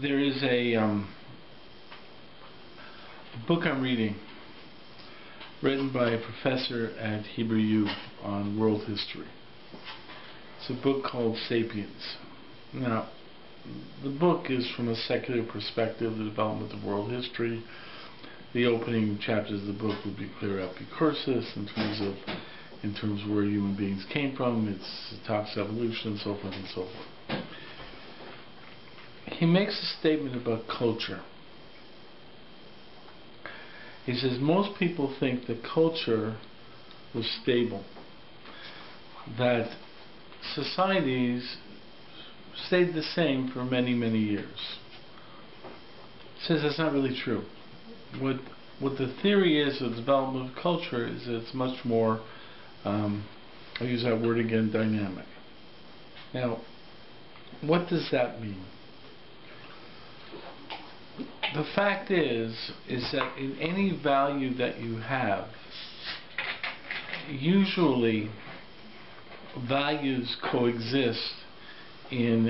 There is a book I'm reading, written by a professor at Hebrew U on world history. It's a book called Sapiens. Now, the book is from a secular perspective, the development of world history. The opening chapters of the book would be clear epicursus in terms of where human beings came from. It talks evolution and so forth and so forth. He makes a statement about culture. He says most people think that culture was stable, that societies stayed the same for many, many years. He says that's not really true. What the theory is of the development of culture is that it's much more, I'll use that word again, dynamic. Now, what does that mean? The fact is that in any value that you have, usually values coexist in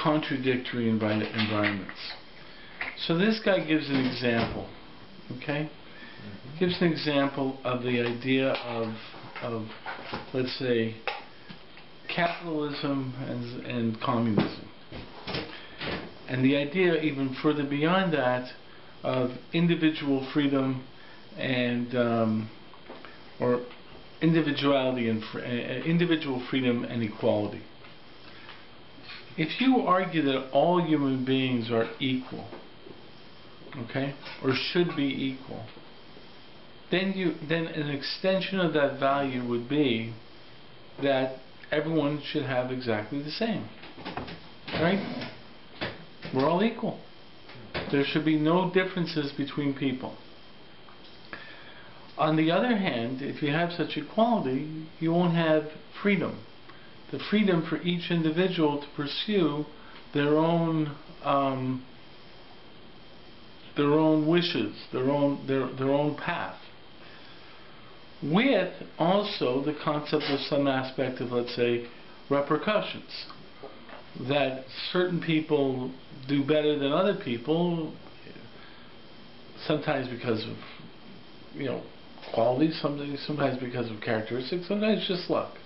contradictory environments. So this guy gives an example, okay? Gives an example of the idea of let's say, capitalism and communism. And the idea even further beyond that of individual freedom and or individuality and individual freedom and equality. If you argue that all human beings are equal, okay, or should be equal, then an extension of that value would be that everyone should have exactly the same, right? We're all equal. There should be no differences between people. On the other hand, if you have such equality, you won't have freedom. The freedom for each individual to pursue their own wishes, their own path. With also the concept of some aspect of, let's say, repercussions. That certain people do better than other people, sometimes because of, qualities, sometimes because of characteristics, sometimes just luck.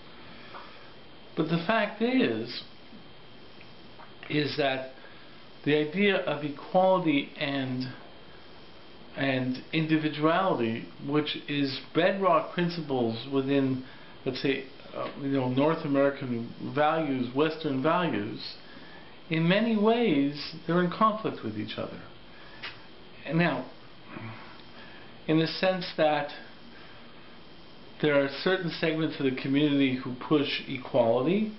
But the fact is that the idea of equality and individuality, which is bedrock principles within, let's say, North American values, Western values, in many ways they're in conflict with each other. And now, in the sense that there are certain segments of the community who push equality,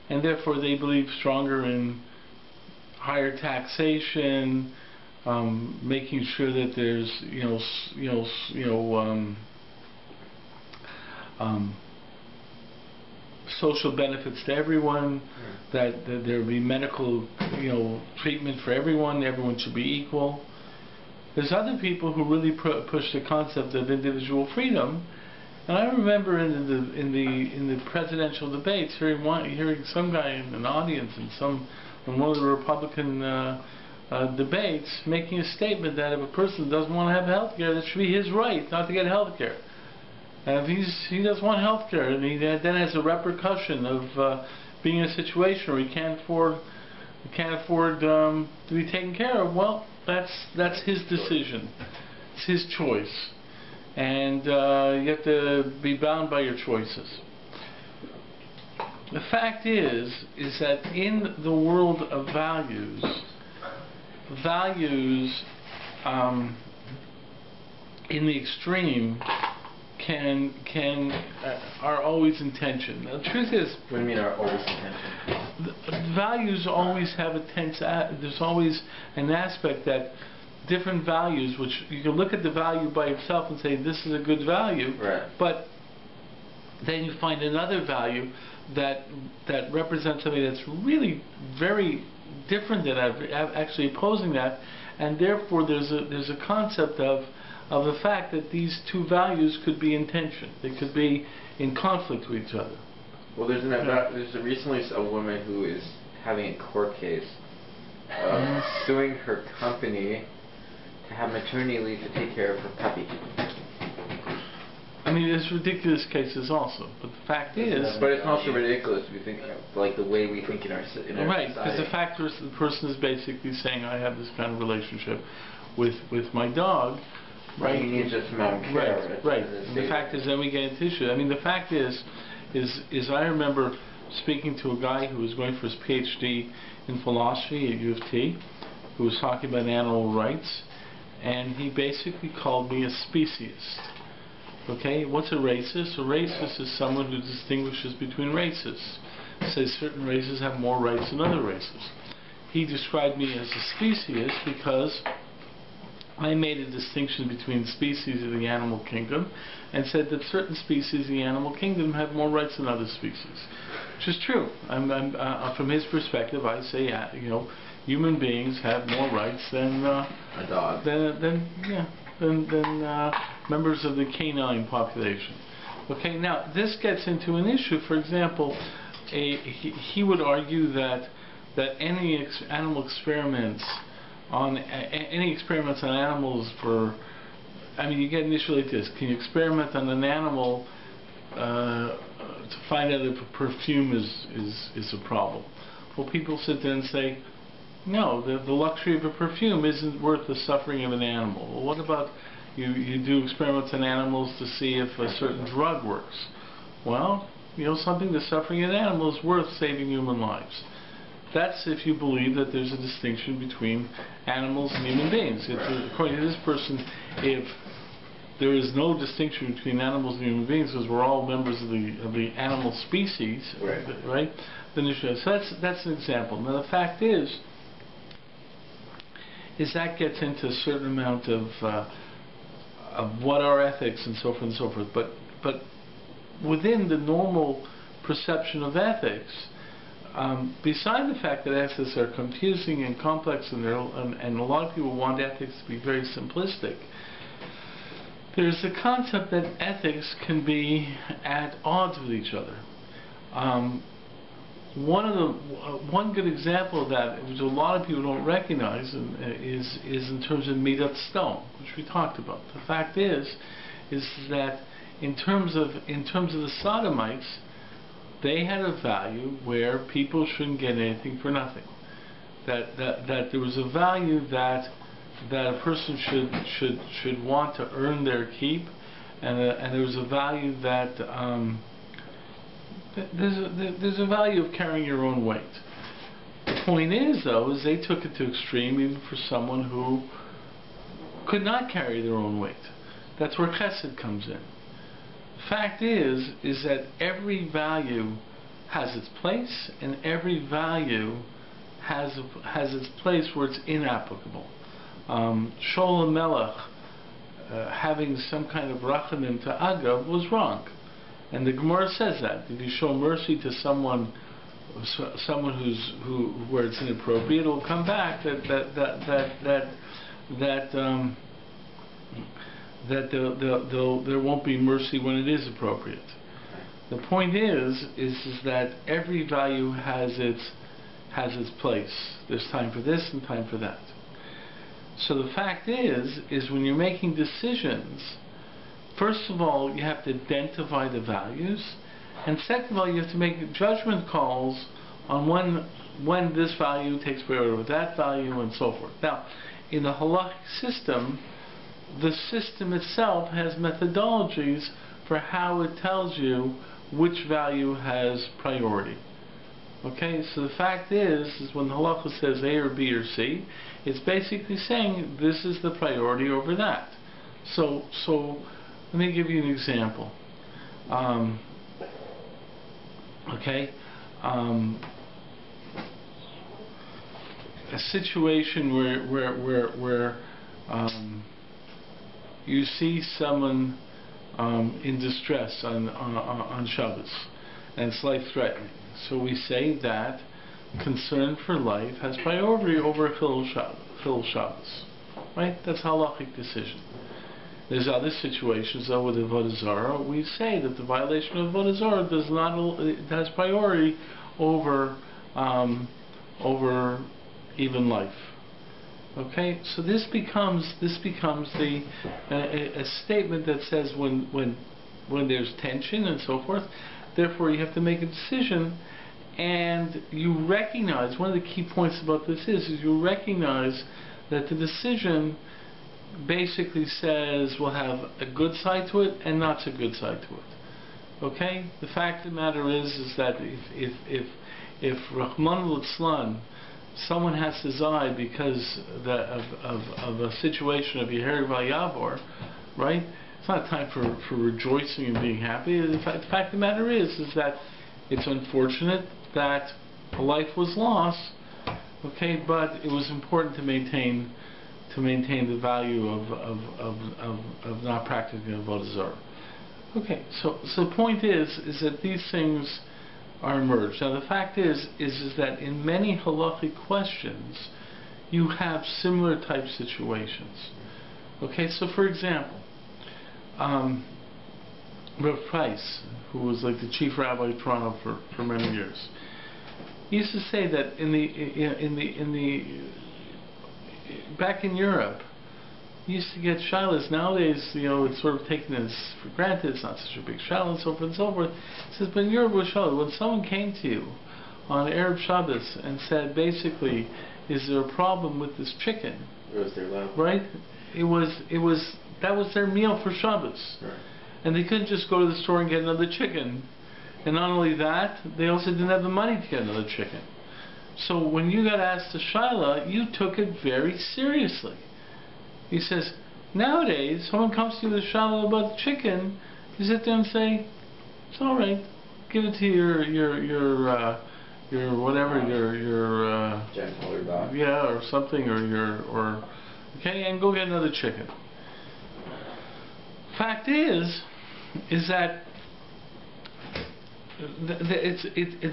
and therefore they believe stronger in higher taxation, making sure that there's social benefits to everyone, that there will be medical treatment for everyone should be equal. There's other people who really push the concept of individual freedom, and I remember in the presidential debates hearing some guy in an audience in one of the Republican debates making a statement that if a person doesn't want to have health care, that should be his right not to get health care. And if he doesn't want health care and he then has a repercussion of being in a situation where he can't afford to be taken care of, well, that's his decision. It's his choice. And you have to be bound by your choices. The fact is that in the world of values in the extreme are always in tension. The truth is, what do you mean are always in tension? Values always have there's always an aspect that different values, which you can look at the value by itself and say this is a good value, right, but then you find another value that represents something that's really very different than actually opposing that, and therefore there's a concept of the fact that these two values could be in tension. They could be in conflict with each other. Well, there's recently a woman who is having a court case suing her company to have maternity leave to take care of her puppy. I mean, there's ridiculous cases also, but the fact is... But it's also ridiculous if we think, like, the way we think in our right, society. because the fact is the person is basically saying, I have this kind of relationship with my dog, right? He needs just mom care. Right. And the fact is, then we get into issue. I mean, the fact is I remember speaking to a guy who was going for his PhD in philosophy at U of T, who was talking about animal rights, and he basically called me a speciesist. Okay, what's a racist? A racist is someone who distinguishes between races. Says certain races have more rights than other races. He described me as a speciesist because I made a distinction between species of the animal kingdom and said that certain species of the animal kingdom have more rights than other species, which is true. From his perspective, I say, human beings have more rights than a dog. Than members of the canine population. Okay, now this gets into an issue. For example, he would argue that any animal experiments on animals for, I mean, you get an issue like this: can you experiment on an animal to find out if a perfume is a problem? Well, people sit there and say, no, the luxury of a perfume isn't worth the suffering of an animal. Well, what about you do experiments on animals to see if a certain drug works? Well, the suffering of an animal is worth saving human lives. That's if you believe that there's a distinction between animals and human beings. According to this person, if there is no distinction between animals and human beings because we're all members of the animal species, right? Then so that's an example. Now the fact is that gets into a certain amount of what are ethics and so forth and so forth. But within the normal perception of ethics, beside the fact that ethics are confusing and complex and a lot of people want ethics to be very simplistic, there's the concept that ethics can be at odds with each other. One good example of that, which a lot of people don't recognize, is in terms of midat stone, which we talked about. The fact is that in terms of the Sodomites, they had a value where people shouldn't get anything for nothing. That there was a value that a person should want to earn their keep, and there was a value that there's a value of carrying your own weight. The point is, though, is they took it to extreme even for someone who could not carry their own weight. That's where chesed comes in. The fact is that every value has its place, and every value has its place where it's inapplicable. Shaul Melech having some kind of rachanim to Agav was wrong. And the Gemara says that if you show mercy to someone where it's inappropriate, it will come back that there won't be mercy when it is appropriate. The point is that every value has its place. There's time for this and time for that. So the fact is when you're making decisions, first of all, you have to identify the values, and second of all, you have to make judgment calls on when this value takes priority over that value and so forth. Now, in the halachic system, the system itself has methodologies for how it tells you which value has priority. Okay, so the fact is when the halacha says A or B or C, it's basically saying this is the priority over that. So let me give you an example. A situation where you see someone in distress on Shabbos, and it's life-threatening. So we say that concern for life has priority over Chilul Shabbos. Right? That's a halachic decision. There's other situations, though, with Avodah Zarah, we say that the violation of Avodah Zarah does not, it has priority over over even life. Okay, so this becomes the a statement that says when there's tension and so forth, therefore you have to make a decision, and you recognize, one of the key points about this is you recognize that the decision basically says we'll have a good side to it and not so good side to it. Okay, the fact of the matter is that if Rahman al-Islam, someone has to die because of a situation of Yeher Vayavor, right? It's not time for rejoicing and being happy. The fact of the matter is that it's unfortunate that a life was lost, okay, but it was important to maintain the value of not practicing Avodah Zarah. Okay, so the point is that these things are emerged. Now the fact is that in many halachic questions you have similar type situations. Okay, so for example, Rav Price, who was like the chief rabbi of Toronto for many years, he used to say that back in Europe, you used to get shilas. Nowadays, it's sort of taken as for granted. It's not such a big shilah, and so forth and so forth. He says, but in Europe was shilah. When someone came to you on Arab Shabbos and said, basically, is there a problem with this chicken? It was their love. Right? That was their meal for Shabbos. Right. And they couldn't just go to the store and get another chicken. And not only that, they also didn't have the money to get another chicken. So when you got asked to shilah, you took it very seriously. He says, nowadays, someone comes to you with a shilah about the chicken, you sit there and say, it's all right, give it to your whatever, your gentle or dog. Yeah, or something, or okay, and go get another chicken. Fact is that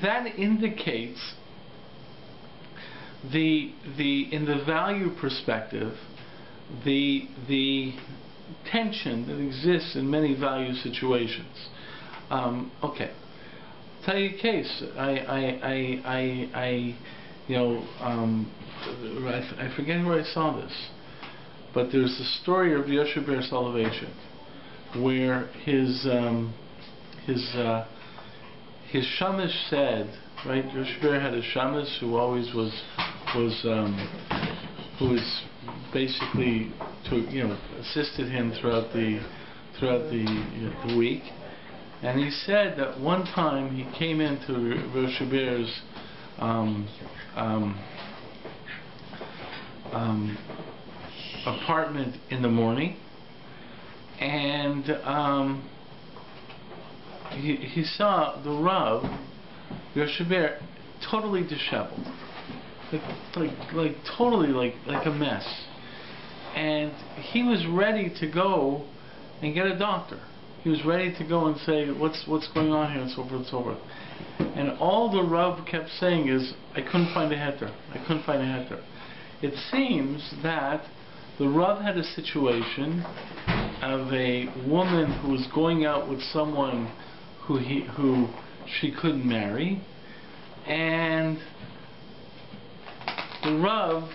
that indicates in the value perspective, the tension that exists in many value situations. Okay, tell you a case. I forget where I saw this, but there's the story of Yoshe Ber Soloveitchik, where his shamash said, right? Yoshe Ber had a shamash who always who was basically assisted him throughout the week, and he said that one time he came into Yoshe Ber's apartment in the morning, and he saw the Rav Yoshe Ber totally disheveled, like totally like a mess, and he was ready to go and get a doctor. He was ready to go and say, what's going on here, and so forth and so forth. And all the Rav kept saying is, I couldn't find a heter. I couldn't find a heter. It seems that the Rav had a situation of a woman who was going out with someone who she couldn't marry, and the Rav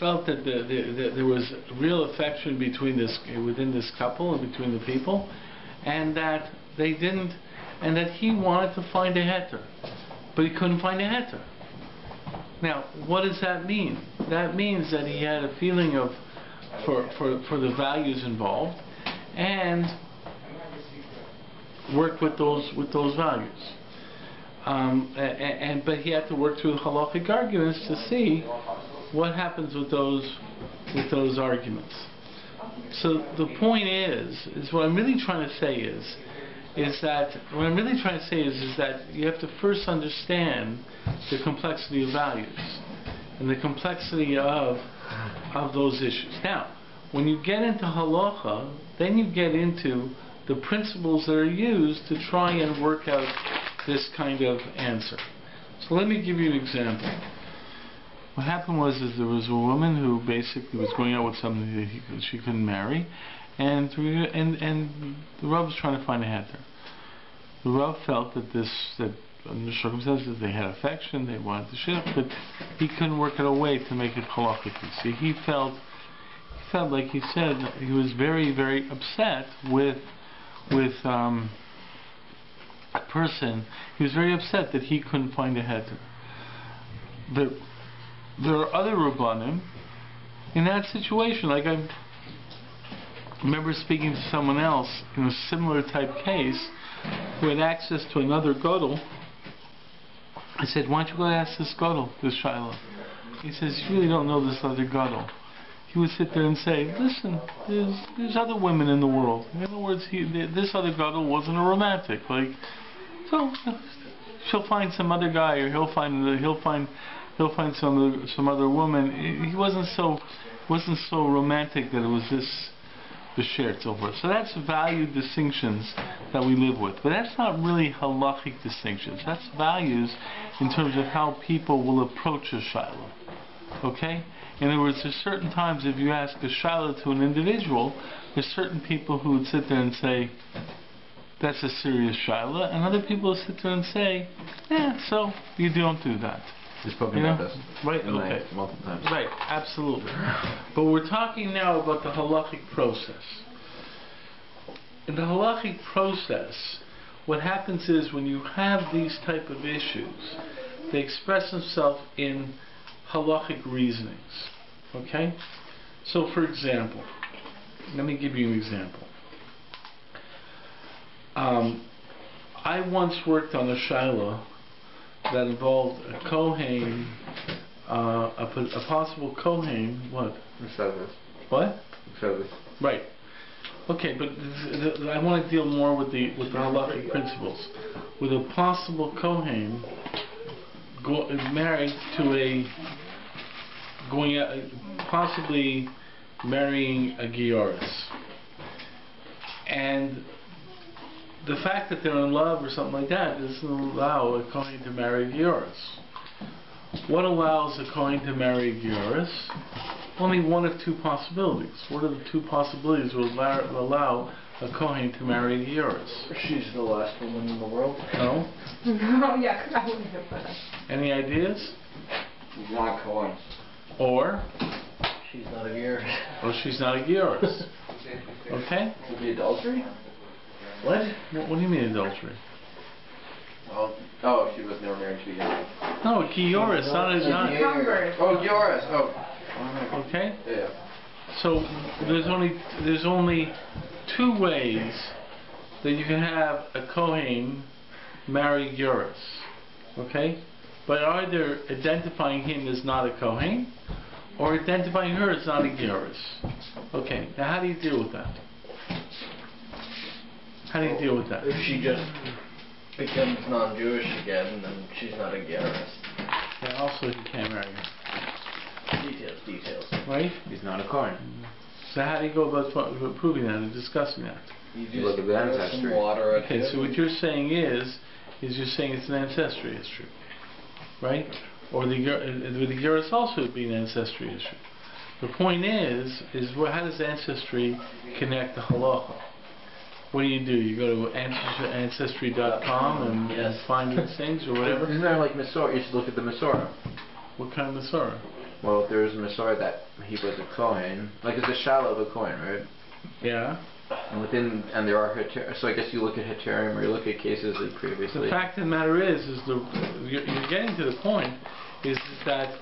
felt that there was real affection within this couple and between the people, and that they didn't, and that he wanted to find a heter, but he couldn't find a heter. Now, what does that mean? That means that he had a feeling of for the values involved, and worked with those values. But he had to work through halachic arguments to see what happens with those arguments. So the point is what I'm really trying to say is that you have to first understand the complexity of values and the complexity of those issues. Now, when you get into halacha, then you get into the principles that are used to try and work out this kind of answer. So let me give you an example. What happened was there was a woman who basically was going out with somebody that she couldn't marry, and the Rav was trying to find a heter. The Rav felt that under the circumstances they had affection, they wanted to ship, but he couldn't work out a way to make it halachically. See, he felt like he said he was very, very upset with a person. He was very upset that he couldn't find a heter. There are other Rabbanim in that situation. Like I remember speaking to someone else in a similar type case who had access to another gadol. I said, why don't you go ask this gadol, this Shiloh? He says, you really don't know this other gadol. He would sit there and say, listen, there's other women in the world. In other words, this other gadol wasn't a romantic. Like, so she'll find some other guy, or he'll find some other woman. He wasn't so romantic that it was this b'sher so forth. So that's value distinctions that we live with, but that's not really halachic distinctions. That's values in terms of how people will approach a shiloh. Okay? In other words, there's certain times if you ask a shiloh to an individual, there's certain people who would sit there and say, that's a serious shiloh, and other people will sit there and say, so you don't do that. He's probably not this. Right, okay. Multiple times. Right, absolutely. But we're talking now about the halachic process. In the halachic process, what happens is when you have these type of issues, they express themselves in halachic reasonings. Okay? So for example, let me give you an example. I once worked on a shiloh that involved a Kohen, a possible Kohen, what? Service. What? Service. Right. Okay, but I want to deal more with the halachic principles. With a possible Kohen married to possibly marrying a Gioris. And the fact that they're in love or something like that doesn't allow a Kohen to marry a Gioris. What allows a Kohen to marry a Gioris? Only one of two possibilities. What are the two possibilities that will allow a Kohen to marry a Gioris? She's the last woman in the world. No? No, yeah, I wouldn't have put it. Any ideas? She's not Cohen. Or? She's not a Gioris. Or she's not a Gioris. Okay? Would be adultery? What? What do you mean adultery? Oh, she was never married to a Gioris. No, a Gioris, not a... Convert. Oh, Gioris. Oh. Okay? Yeah. So there's only two ways that you can have a Kohen marry Gioris. Okay? But either identifying him as not a Kohen, or identifying her as not a Gioris. Okay, now how do you deal with that? How do you deal with that? If she just becomes non-Jewish again, then she's not a Gioris. Yeah, also you can't marry her. Details. Right? He's not a Kohen. So how do you go about proving that and discussing that? You just look at the ancestry. some water at Okay, it. so what you're saying is you're saying it's an ancestry issue. Right? Or the Gioris also would be an ancestry issue. The point is how does ancestry connect to halacha? What do? You go to ancestry.com and find these things or whatever? Isn't there like Masorah? You should look at the Masorah. What kind of Masorah? Well, if there's a Masorah that he was a Kohen, like it's a shallow of a Kohen, right? Yeah. And there are heter, so I guess you look at heterim or you look at cases like previously. The fact of the matter is you're getting to the point is that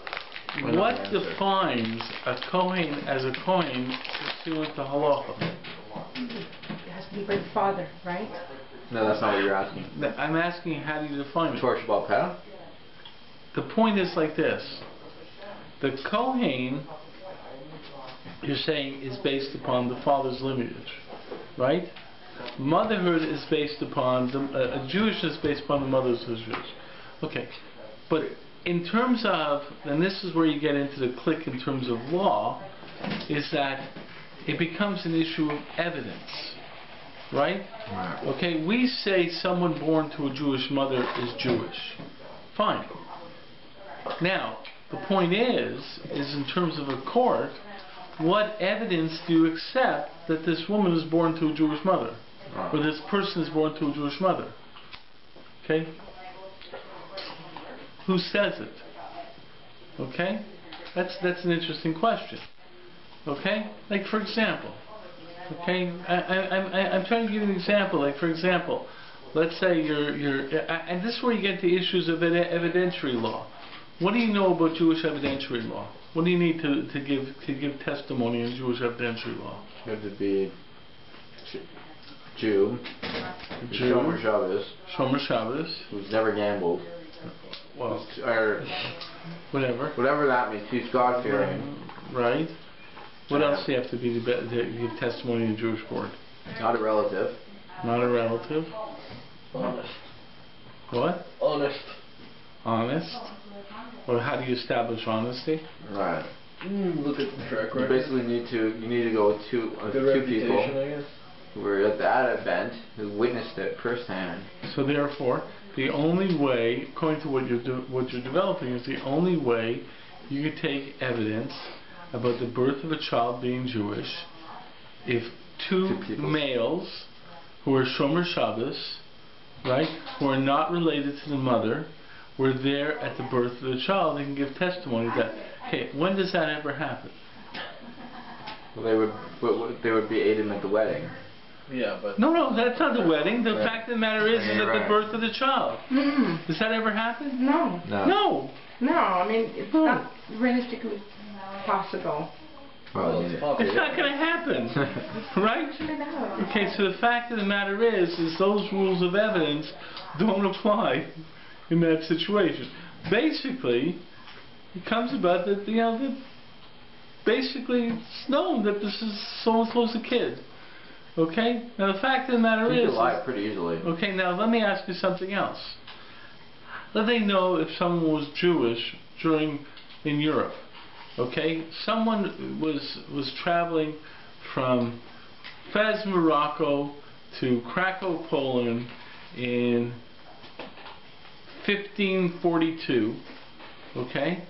what defines a Kohen as a Kohen pursuant to halacha? It has to be by the father, right? No, that's not what you're asking. I'm asking how do you define it? Torch Baal Peh? The point is like this. The Kohen, you're saying, is based upon the father's lineage, right? Motherhood is based upon, a Jewish is based upon the mother's lineage. Okay, but in terms of, and this is where you get into the clique in terms of law, is that it becomes an issue of evidence, right? Okay, we say someone born to a Jewish mother is Jewish. Fine. Now, The point is in terms of a court, what evidence do you accept that this woman is born to a Jewish mother? Or this person is born to a Jewish mother? Okay? Who says it? Okay? That's an interesting question. Okay? Like for example, okay, I'm trying to give you an example. Like for example, let's say and this is where you get to issues of evidentiary law. What do you know about Jewish evidentiary law? What do you need to give testimony in Jewish evidentiary law? You have to be Jew, Shomer Shabbos, Shomer Shabbos, who's never gambled, well, or whatever that means. Who's God-fearing, right? What else do you have to be to give testimony in the Jewish court? Not a relative. Not a relative. Honest. What? Honest. Honest. Well, how do you establish honesty? Right. Look at the track You record. basically need to go with two people I guess. who were at that event, who witnessed it firsthand. So therefore, the only way, according to what you're developing, is the only way you could take evidence about the birth of a child being Jewish if two males who are Shomer Shabbos, right, who are not related to the mother, were there at the birth of the child and can give testimony that, hey, when does that ever happen? Well, they would be aided at the wedding. Yeah, but No, that's not the wedding. The Right. fact of the matter is at the birth of the child. Mm-mm. Does that ever happen? No. No. No, I mean, it's not realistically possible. Well, it's It's possible. not going to happen. Right? Actually, no. Okay, so the fact of the matter is those rules of evidence don't apply in that situation. Basically, it comes about that, that basically it's known that this is so-and-so's a kid. Okay? Now the fact of the matter you is... can lie pretty easily. Okay, now let me ask you something else. Let me know if someone was Jewish in Europe. Okay? Someone was traveling from Fez, Morocco to Krakow, Poland in 1542. Okay?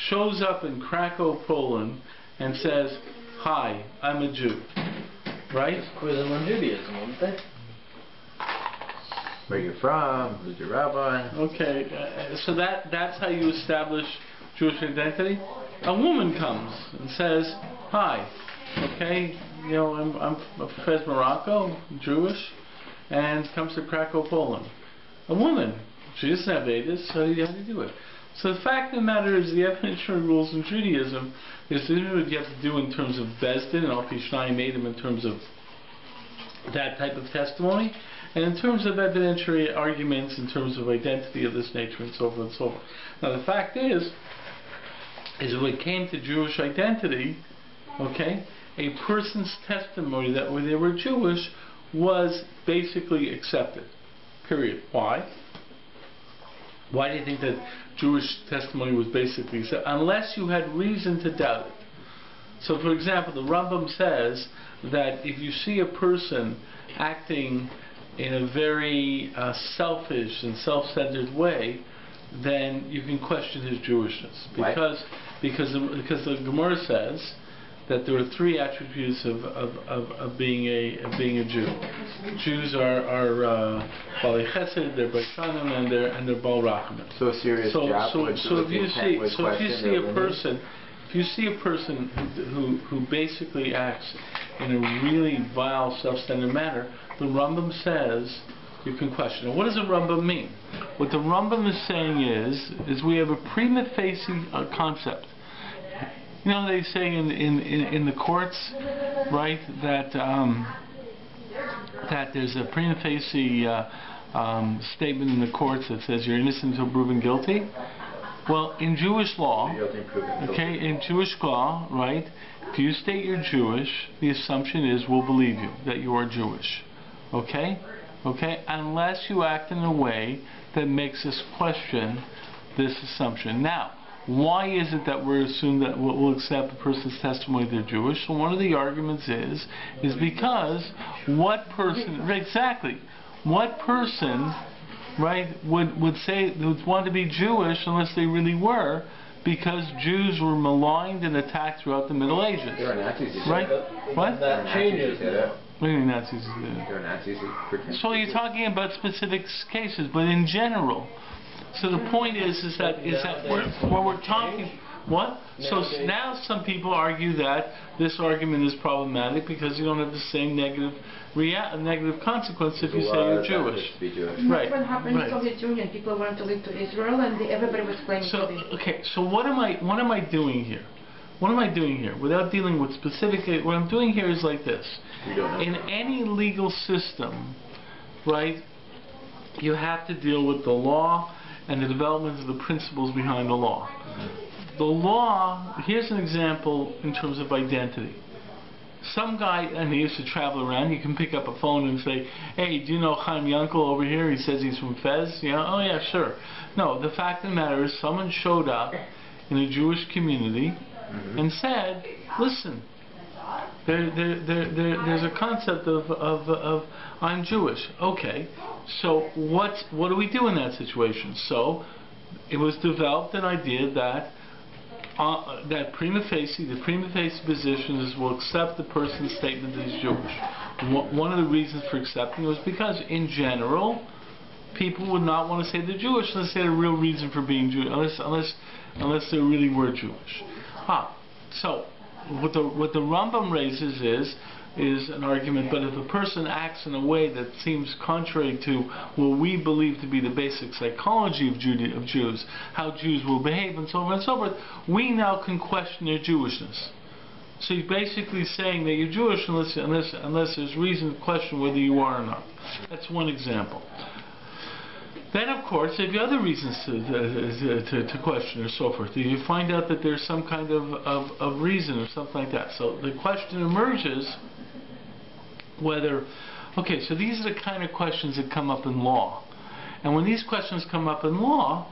Shows up in Krakow, Poland and says, "Hi, I'm a Jew." Right? Quiz them on Judaism, wouldn't they? Where you from? Who's your rabbi? Okay, so that's how you establish Jewish identity. A woman comes and says, "Hi, okay, I'm from Fez, Morocco, Jewish, and comes to Krakow, Poland." A woman, she doesn't have Vedas, so how do you do it? So the fact of the matter is, the evidentiary rules in Judaism is what you have to do in terms of Bezdin, and Alpi Shnai made them in terms of that type of testimony, and in terms of evidentiary arguments, in terms of identity of this nature, and so forth and so forth. Now the fact is when it came to Jewish identity, okay, a person's testimony that they were Jewish was basically accepted. Period. Why? Why do you think that Jewish testimony was basically accepted? Unless you had reason to doubt it. So for example, the Rambam says that if you see a person acting in a very selfish and self-centered way, then you can question his Jewishness. Because the Gemara says that there are three attributes of being a Jew. Jews are Balei Chesed, they're Baishanim, and they're Bal Rachamim. So a serious job. So if you see a person who basically acts in a really vile, self-centered manner, the Rambam says you can question it. What does the Rambam mean? What the Rambam is saying is we have a prima facie concept. You know, they say in the courts, right, that there's a prima facie statement in the courts that says you're innocent until proven guilty. Well, in Jewish law, okay, in Jewish law, right, if you state you're Jewish, the assumption is we'll believe you that you are Jewish. Okay? Okay? Unless you act in a way that makes us question this assumption. Now, why is it that we're assumed that we'll accept a person's testimony they're Jewish? So one of the arguments is because what person, right, would want to be Jewish unless they really were, because Jews were maligned and attacked throughout the Middle Ages. There are Nazis who Right? What? That changes now. What do you mean Nazis? There are Nazis who pretend. So you're talking about specific cases, but in general. So the point is that when we're talking. What? So now some people argue that this argument is problematic because you don't have the same negative consequence if you say you're Jewish. That's what happened in Soviet Union. People wanted to leave to Israel, and everybody was claiming to be. Okay, so what am I doing here? What am I doing here? Without dealing with specific, what I'm doing here is like this. In any legal system, right, you have to deal with the law and the development of the principles behind the law. The law, here's an example in terms of identity. Some guy, and he used to travel around, you can pick up a phone and say, hey, do you know Chaim Yankel over here? He says he's from Fez. Yeah, oh yeah, sure. No, the fact of the matter is someone showed up in a Jewish community and said, listen, there's a concept of I'm Jewish. Okay, so what do we do in that situation? So it was developed an idea that the prima facie position is we'll accept the person's statement that he's Jewish. One of the reasons for accepting it was because, in general, people would not want to say they're Jewish unless they had a real reason for being Jewish, unless they really were Jewish. So what the Rambam raises is an argument, but if a person acts in a way that seems contrary to what we believe to be the basic psychology of Jews, how Jews will behave and so on and so forth, we now can question their Jewishness. So you're basically saying that you're Jewish unless there's reason to question whether you are or not. That's one example. Then, of course, there are other reasons to question or so forth. You find out that there's some kind of reason or something like that. So the question emerges whether, okay, so these are the kind of questions that come up in law. And when these questions come up in law,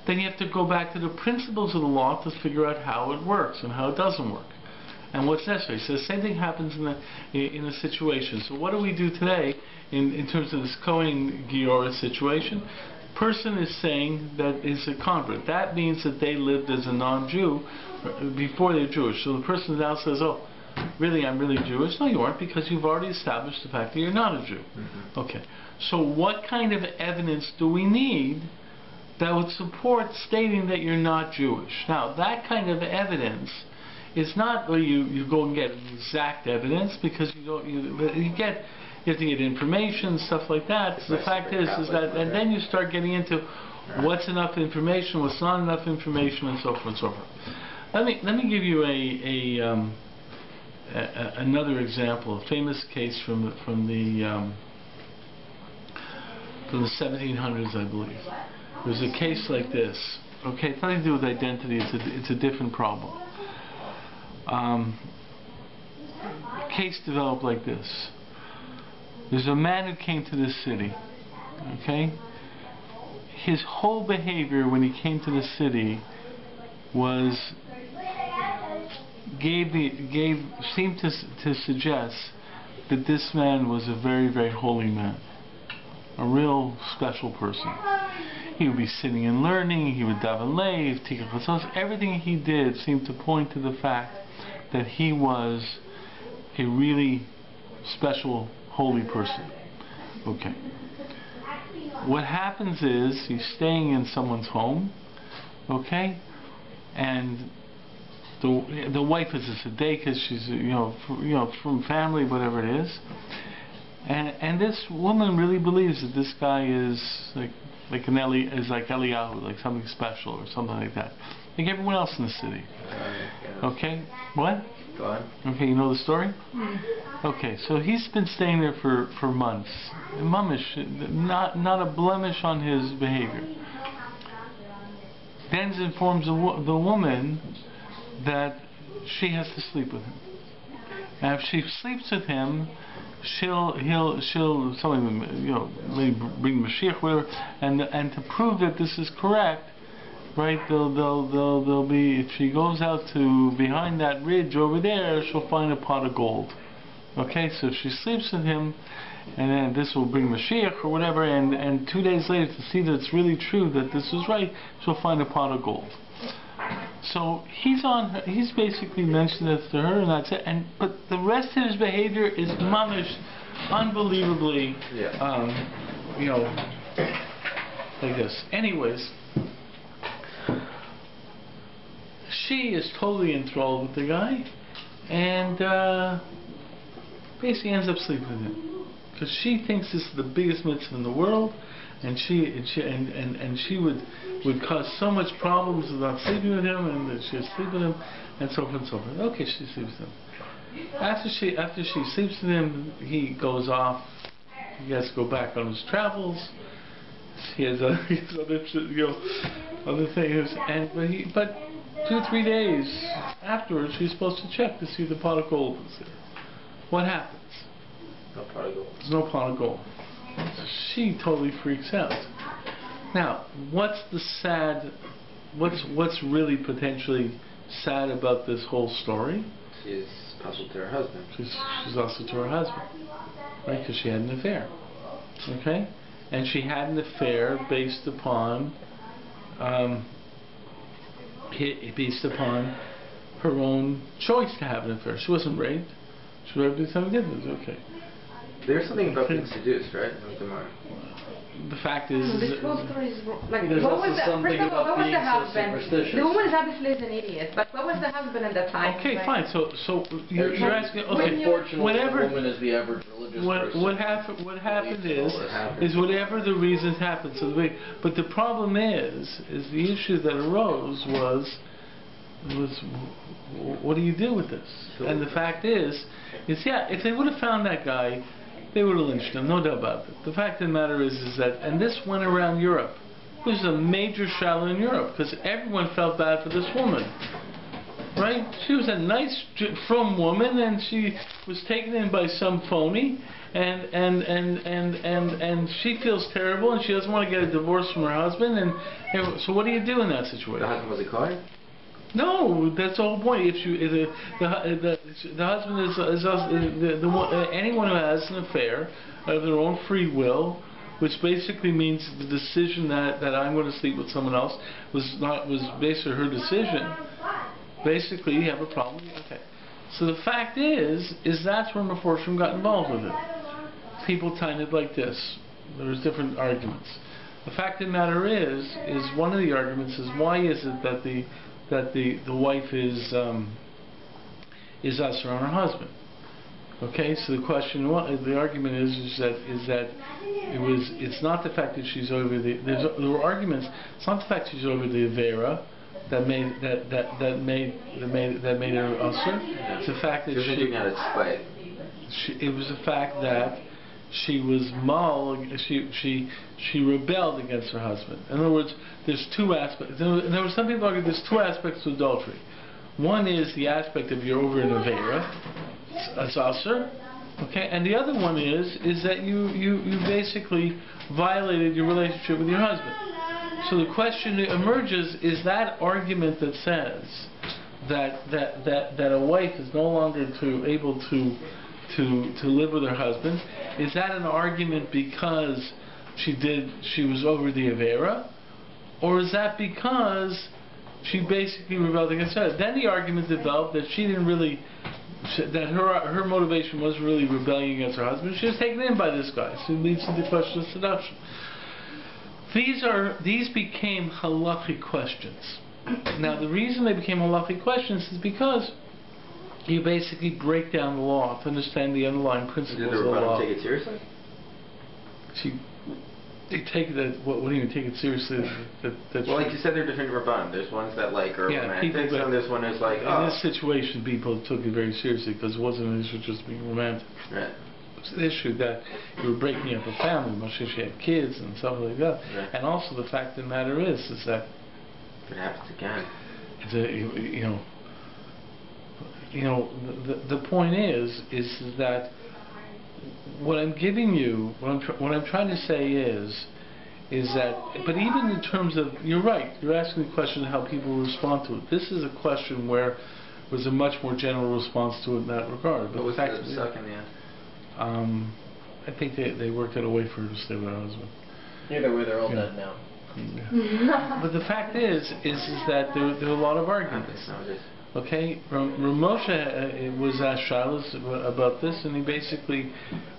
then you have to go back to the principles of the law to figure out how it works and how it doesn't work. And what's necessary. So the same thing happens in a situation. So what do we do today in terms of this Kohen Giora situation? Person is saying that is a convert. That means that they lived as a non-Jew before they're Jewish. So the person now says, oh, really, I'm really Jewish? No, you aren't, because you've already established the fact that you're not a Jew. Okay. So what kind of evidence do we need that would support stating that you're not Jewish? Now, that kind of evidence is not where you go and get exact evidence, because you have to get information, stuff like that. So the fact is that, and then you start getting into what's enough information, what's not enough information, and so forth and so forth. Let me give you another example, a famous case from the 1700s, I believe. There's a case like this. Okay, it's nothing to do with identity. It's a different problem. Case developed like this. There's a man who came to this city. Okay, his whole behavior when he came to the city was seemed to suggest that this man was a very, very holy man, a real special person. He would be sitting and learning, he would daven leiv, tikkun chatzos. Everything he did seemed to point to the fact that he was a really special, holy person. Okay. What happens is he's staying in someone's home, okay, and the wife is a tzedek because she's from family, whatever it is, and this woman really believes that this guy is like Eliyahu, like something special or something like that, like everyone else in the city. Okay, what? Go on. Okay, you know the story? Okay, so he's been staying there for months. Mamish, not a blemish on his behavior. Then informs the woman that she has to sleep with him. And if she sleeps with him, she'll maybe bring Mashiach, whatever, and to prove that this is correct, right? They'll be, if she goes out to behind that ridge over there, she'll find a pot of gold. Okay, so if she sleeps with him, and then this will bring Mashiach or whatever, and 2 days later to see that it's really true that this is right, she'll find a pot of gold. So he's basically mentioned this to her, and that's it. But the rest of his behavior is mamish, unbelievably, like this. Anyways, she is totally enthralled with the guy, and basically ends up sleeping with him because she thinks this is the biggest mitzvah in the world, and she would cause so much problems without sleeping with him, and that she would sleep with him, and so forth and so forth. Okay, she sleeps with him. After she sleeps with him, he goes off. He has to go back on his travels. He has other things, but 2-3 days afterwards, she's supposed to check to see the pot of gold is there. What happens? No pot of gold. There's no pot of gold. So she totally freaks out. Now, what's really potentially sad about this whole story? She's puzzled to her husband. She's also to her husband, right? Because she had an affair. Okay, and she had an affair based upon her own choice to have an affair. She wasn't raped. She was raped by somebody different. Okay. There's something about being seduced, right? The fact is, this whole story is like, There's what also was the, something first of all, about what was the being so husband? superstitious. The woman is obviously an idiot, but what was the husband at that time? okay, Like, fine. So you're asking, okay, Unfortunately, whatever. the woman is the average religious person. What happened is whatever the reasons happened. But the problem is the issue that arose was what do you do with this? And the fact is if they would have found that guy, they would have lynched him, no doubt about it. The fact of the matter is that, and this went around Europe. This was a major shallow in Europe because everyone felt bad for this woman. Right? She was a nice, frum woman, and she was taken in by some phony, and she feels terrible, and she doesn't want to get a divorce from her husband. And so, what do you do in that situation? The husband was a card? No, that's the whole point. If the husband is anyone who has an affair of their own free will, which basically means the decision that I'm going to sleep with someone else was basically her decision. Basically, you have a problem. Okay. So the fact is that's where Meforshim got involved with it. People tied it like this. There's different arguments. The fact of the matter is one of the arguments is why is it that the wife is usher on her husband? Okay, so the argument is that it's not the fact that she's over there were arguments. It's not the fact that she's over the avera that made her usher. It's the fact that it was the fact that she was she rebelled against her husband. In other words, there's two aspects. There were some people argue there's two aspects to adultery. One is the aspect of you're over an avera, as usher, okay, and the other one is that you basically violated your relationship with your husband. So the question that emerges is that argument that says that a wife is no longer able to live with her husband. Is that an argument because she was over the avera, or is that because she basically rebelled against her? Then the argument developed that she didn't really, that her motivation was really rebelling against her husband. She was taken in by this guy, so it leads to the question of seduction. These became halachic questions. Now the reason they became halachic questions is because you basically break down the law to understand the underlying principles of the law. Did the Rabbi take it seriously? They take it. What do you mean take it seriously? Well, like you said, there are different Rabban. There's ones that are romantic, and there's one who's like, in this situation, people took it very seriously because it wasn't an issue of just being romantic. Right. It's an issue that you were breaking up a family, much as she had kids and stuff like that. Right. And also the fact of the matter is that it happens again. The point is that what I'm giving you, what I'm trying to say is that, but even in terms of, you're right, you're asking the question of how people respond to it. This is a question where there's a much more general response to it in that regard. But what was the suck in the end? I think they worked out a way for her to stay with her husband. Either way, they're all dead now. But the fact is that there are a lot of arguments. Okay, Moshe was asked Shilas about this, and he basically,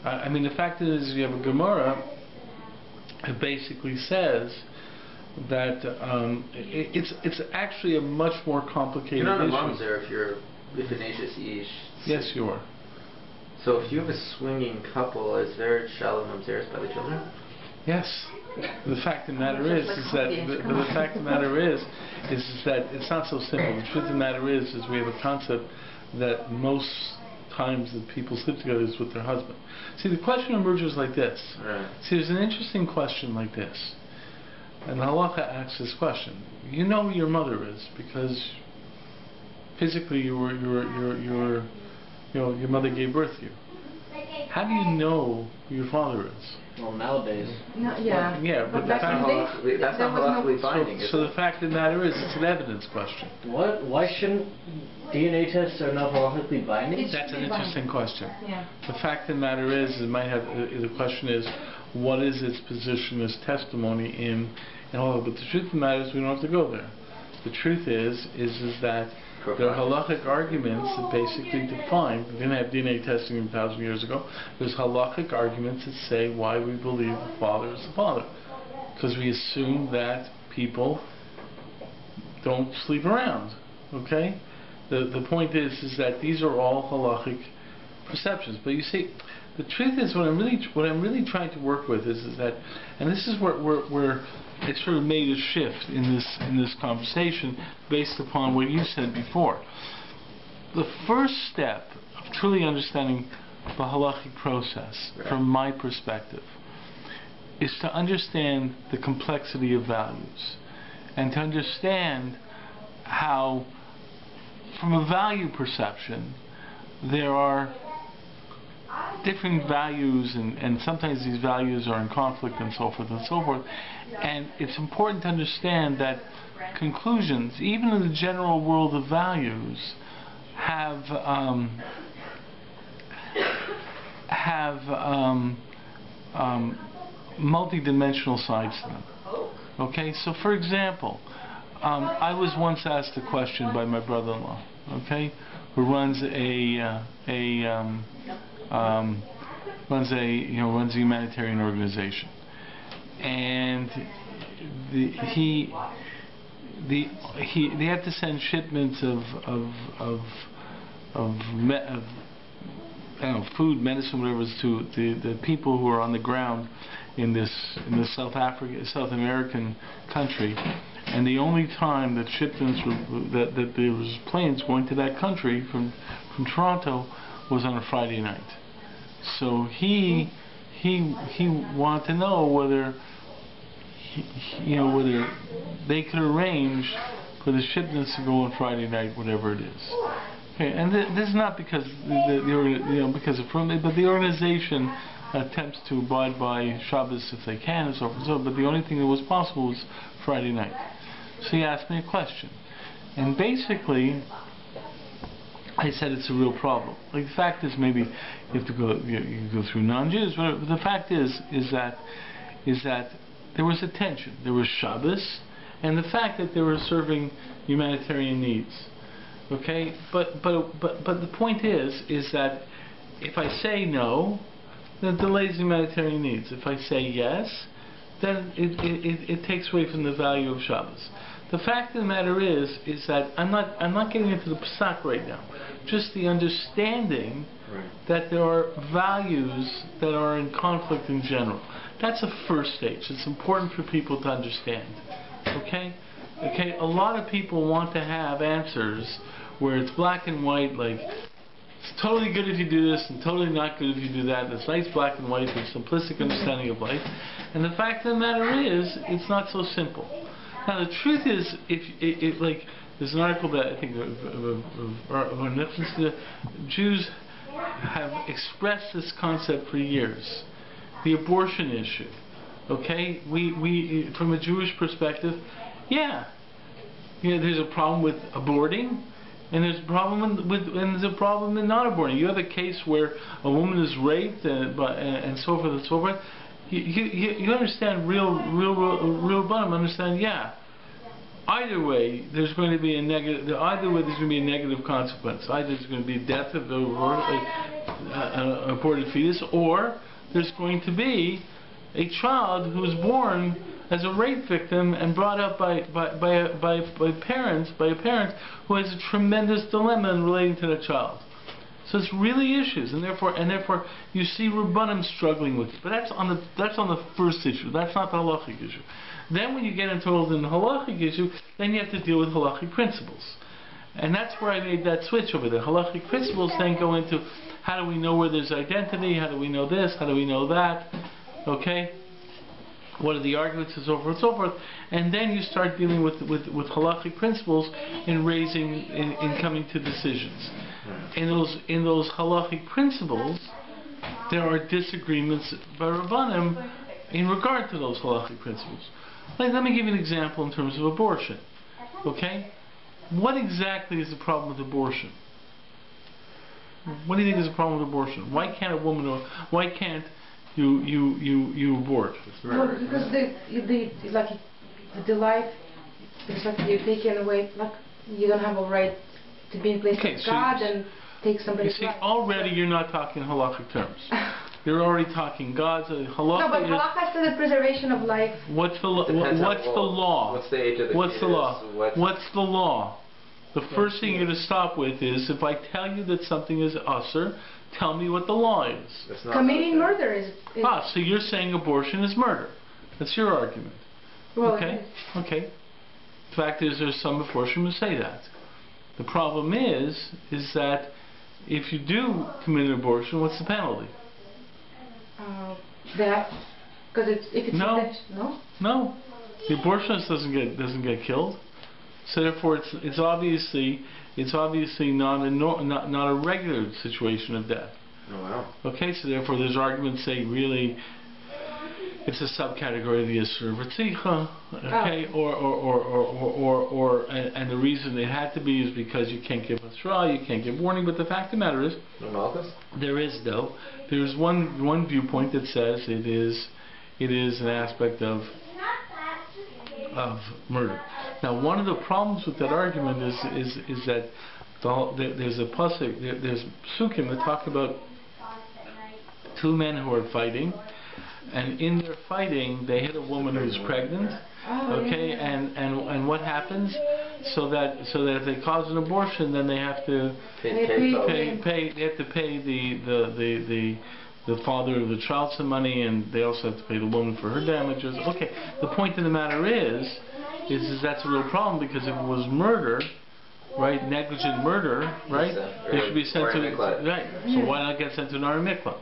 I mean, the fact is, you have a Gemara. It basically says that it's actually a much more complicated issue. You're not a mamzer if you're if an ish. Yes, you are. So if you have a swinging couple, is there shalom mamzeres by the children? Yes. The fact of the matter is that it's not so simple. The truth of the matter is we have a concept that most times that people sleep together is with their husband. See, the question emerges like this. Right. See, there's an interesting question like this, and the Halacha asks this question. You know who your mother is because physically your mother gave birth to you. How do you know who your father is? Well, nowadays. No, yeah. Yeah, but that's not halakhically binding. So the fact of the matter is, it's an evidence question. What? Why shouldn't DNA tests are not halakhically binding? That's an interesting question. Yeah. The fact of the matter is, the question is, what is its position as testimony in all? But the truth of the matter is, we don't have to go there. The truth is that there are halachic arguments that basically define. We didn't have DNA testing 1,000 years ago. There's halachic arguments that say why we believe the father is the father, because we assume that people don't sleep around. Okay, the point is that these are all halachic perceptions. But you see, the truth is what I'm really trying to work with is that, and this is where it sort of made a shift in this conversation based upon what you said before. The first step of truly understanding the halachic process, from my perspective, is to understand the complexity of values and to understand how, from a value perception, there are different values, and sometimes these values are in conflict and so forth and so forth. And it's important to understand that conclusions, even in the general world of values, have multidimensional sides to them. Okay, so for example, I was once asked a question by my brother-in-law, okay, who runs a humanitarian organization, and they have to send shipments of food, medicine, whatever, to the people who are on the ground in this South American country. And the only time that shipments that there was planes going to that country from Toronto was on a Friday night. So he wanted to know whether whether they could arrange for the shipments to go on Friday night, whatever it is. Okay, and this is not because but the organization attempts to abide by Shabbos if they can and so forth. But the only thing that was possible was Friday night. So he asked me a question, and basically I said it's a real problem. Like, the fact is, maybe you have to go, you go through non-Jews, but the fact is that there was a tension. There was Shabbos, and the fact that they were serving humanitarian needs. Okay, but the point is that if I say no, then it delays humanitarian needs. If I say yes, then it takes away from the value of Shabbos. The fact of the matter is that I'm not getting into the Pesach right now. Just the understanding that there are values that are in conflict in general. That's a first stage. It's important for people to understand. Okay? Okay, a lot of people want to have answers where it's black and white, like it's totally good if you do this and totally not good if you do that. It's nice black and white, with simplistic understanding of life. And the fact of the matter is, it's not so simple. Now the truth is, like, there's an article that I think Jews have expressed this concept for years. The abortion issue. Okay, we from a Jewish perspective, there's a problem with aborting, and there's a problem in not aborting. You have a case where a woman is raped and so forth and so forth, you understand real bottom. Understand? Yeah. Either way, there's going to be a negative. Either way, there's going to be a negative consequence. Either there's going to be death of an aborted fetus, or there's going to be a child who was born as a rape victim and brought up by a parent who has a tremendous dilemma in relating to that child. So it's really issues, and therefore you see Rabbanim struggling with it. But that's on the first issue. That's not the halachic issue. Then when you get into the halachic issue, then you have to deal with halachic principles, and that's where I made that switch over there. Halachic principles then go into how do we know where there's identity? How do we know this? How do we know that? Okay. What are the arguments, and so forth, and then you start dealing with halachic principles in coming to decisions. In those halachic principles, there are disagreements by Rabbanim in regard to those halachic principles. Let me give you an example in terms of abortion. Okay, what exactly is the problem with abortion? What do you think is the problem with abortion? Why can't a woman, or why can't you abort? Well, because the life is like you're taking away, like you don't have a right to be in place of God and take somebody's life. Already you're not talking halakhic terms. You're already talking God's halakha. No, but halakha is to the preservation of life. What's the law? What's the age of the What's the law? What's the law? The first thing you're to stop with is, if I tell you that something is usher, tell me what the law is. Committing murder is... So you're saying abortion is murder. That's your argument. Well, okay? Okay. The fact is, there's some abortion who say that. The problem is that if you do commit an abortion, what's the penalty? That... Because if it's... No. No. The abortionist doesn't get killed. So therefore, it's obviously not a regular situation of death. Oh wow. Okay, so therefore, there's arguments say really it's a subcategory of the Yisur V'tzicha. Okay, and the reason it had to be is because you can't give Asra, you can't give warning. But the fact of the matter is, there's one viewpoint that says it is an aspect of murder. Now, one of the problems with that argument is that there's a pasuk, there's psukim that talk about two men who are fighting, and in their fighting they hit a woman who's pregnant. Okay, and what happens? So that if they cause an abortion, then they have to pay. They have to pay the father of the child some money, and they also have to pay the woman for her damages. Okay, the point of the matter is that's a real problem, because if it was murder, right, negligent murder, right, they should be sent to right. So why not get sent to an Ari Mikvah?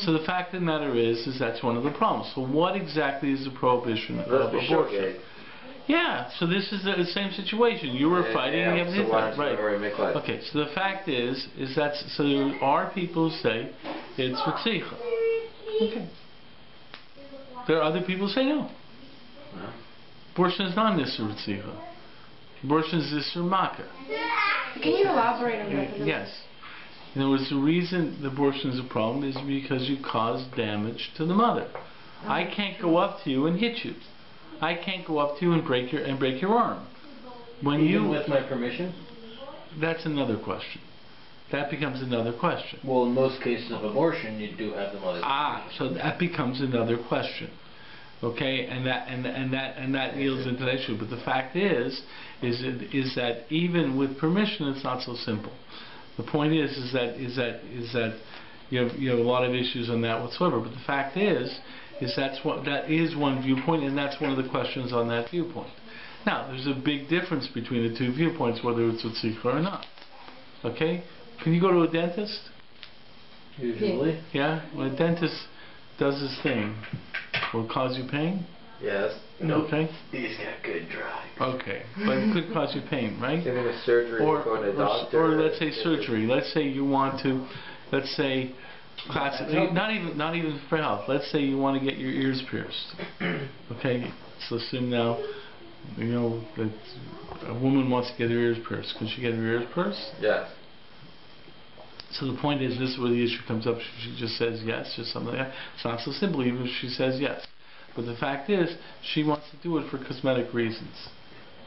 So the fact of the matter is that's one of the problems. So what exactly is the prohibition of abortion? Yeah, so this is the same situation. You were fighting, and you have to right. Okay, so the fact is that so there are people who say it's Ritzicha. Okay. There are other people who say no. Abortion is not Nisr Ritzicha. Abortion is Nisr Makkah. Can you elaborate on that? Yes. In other words, the reason the abortion is a problem is because you cause damage to the mother. I can't go up to you and hit you. I can't go up to you and break your arm. Even with my permission? That's another question. That becomes another question. Well, in most cases of abortion, you do have the mother's permission. So that becomes another question. Okay, and that yields into that issue. But the fact is that even with permission, it's not so simple. The point is that you have a lot of issues on that whatsoever. But the fact is that is one viewpoint, and that's one of the questions on that viewpoint. Now, there's a big difference between the two viewpoints, whether it's Tzitzicha or not. Okay, can you go to a dentist? Usually. Yeah, when a dentist does his thing, will it cause you pain? Yes. No. Okay. He's got good drive. Okay, but it could cause you pain, right? Getting a surgery, going to a doctor. Or let's say surgery. Let's say you want to, let's say, classically, not even for health. Let's say you want to get your ears pierced. Okay, so assume now, that a woman wants to get her ears pierced. Can she get her ears pierced? Yes. So the point is, this is where the issue comes up. She just says yes, just something like that. It's not so simple, even if she says yes. But the fact is, she wants to do it for cosmetic reasons.